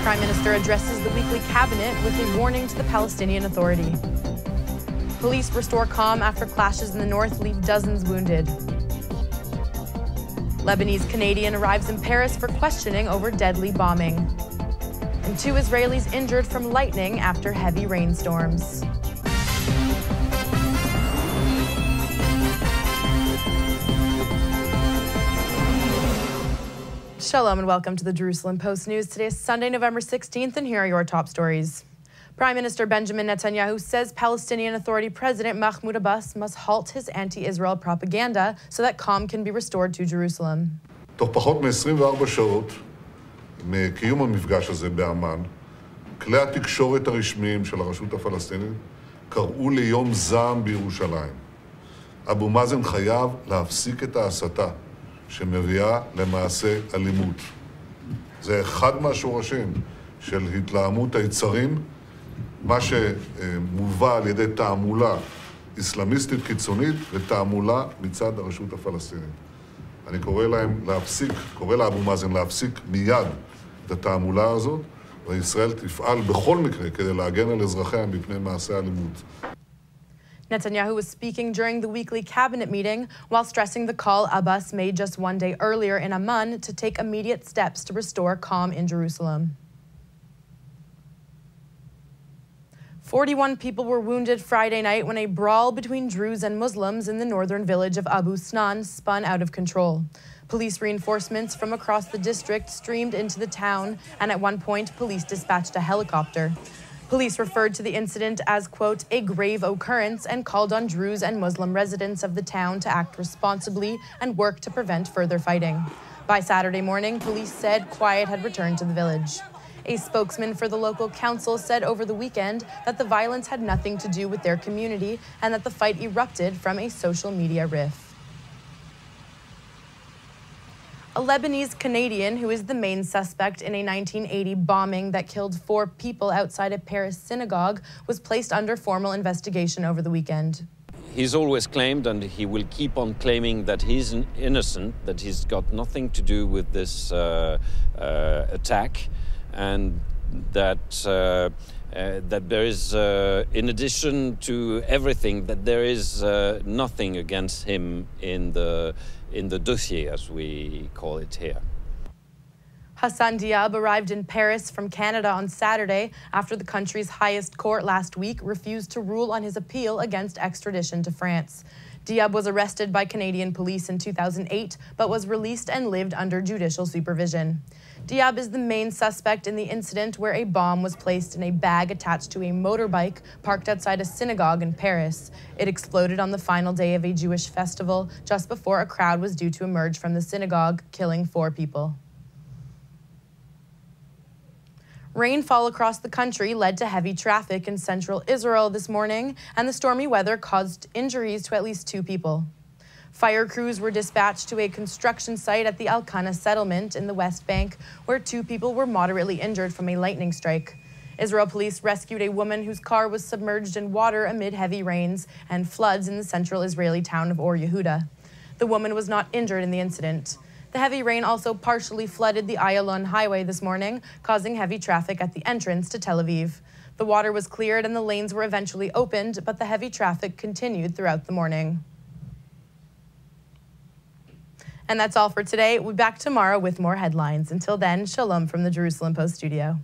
Prime Minister addresses the weekly cabinet with a warning to the Palestinian Authority. Police restore calm after clashes in the north leave dozens wounded. Lebanese Canadian arrives in Paris for questioning over deadly bombing. And 2 Israelis injured from lightning after heavy rainstorms. Shalom and welcome to the Jerusalem Post News. Today is Sunday, November 16th, and here are your top stories. Prime Minister Benjamin Netanyahu says Palestinian Authority President Mahmoud Abbas must halt his anti-Israel propaganda so that calm can be restored to Jerusalem. תוך פחות מ-24 שעות מקיום המפגש הזה באמן, כלי התקשורת הרשמיים של הרשות הפלסטינית קראו ליום זעם בירושלים. אבו מאזן חייב להפסיק את ההסתה שמביאה למעשה אלימות. זה אחד מהשורשים של התלהמות היצרים, מה שמובא על ידי תעמולה אסלאמיסטית קיצונית ותעמולה מצד הרשות הפלסטינית. אני קורא לאבו מאזן להפסיק מיד את התעמולה הזאת, וישראל תפעל בכל מקרה כדי להגן על אזרחיה מפני מעשי אלימות. Netanyahu was speaking during the weekly cabinet meeting while stressing the call Abbas made just one day earlier in Amman to take immediate steps to restore calm in Jerusalem. 41 people were wounded Friday night when a brawl between Druze and Muslims in the northern village of Abu Snan spun out of control. Police reinforcements from across the district streamed into the town, and at one point, police dispatched a helicopter. Police referred to the incident as, quote, a grave occurrence and called on Druze and Muslim residents of the town to act responsibly and work to prevent further fighting. By Saturday morning, police said quiet had returned to the village. A spokesman for the local council said over the weekend that the violence had nothing to do with their community and that the fight erupted from a social media riff. A Lebanese Canadian who is the main suspect in a 1980 bombing that killed 4 people outside a Paris synagogue was placed under formal investigation over the weekend. He's always claimed, and he will keep on claiming, that he's innocent, that he's got nothing to do with this attack, and that there is, in addition to everything, that there is nothing against him in the dossier, as we call it here. Hassan Diab arrived in Paris from Canada on Saturday after the country's highest court last week refused to rule on his appeal against extradition to France. Diab was arrested by Canadian police in 2008, but was released and lived under judicial supervision. Diab is the main suspect in the incident where a bomb was placed in a bag attached to a motorbike parked outside a synagogue in Paris. It exploded on the final day of a Jewish festival just before a crowd was due to emerge from the synagogue, killing 4 people. Rainfall across the country led to heavy traffic in central Israel this morning, and the stormy weather caused injuries to at least 2 people. Fire crews were dispatched to a construction site at the Al-Qana settlement in the West Bank, where 2 people were moderately injured from a lightning strike. Israel police rescued a woman whose car was submerged in water amid heavy rains and floods in the central Israeli town of Or Yehuda. The woman was not injured in the incident. The heavy rain also partially flooded the Ayalon highway this morning, causing heavy traffic at the entrance to Tel Aviv. The water was cleared and the lanes were eventually opened, but the heavy traffic continued throughout the morning. And that's all for today. We'll be back tomorrow with more headlines. Until then, shalom from the Jerusalem Post studio.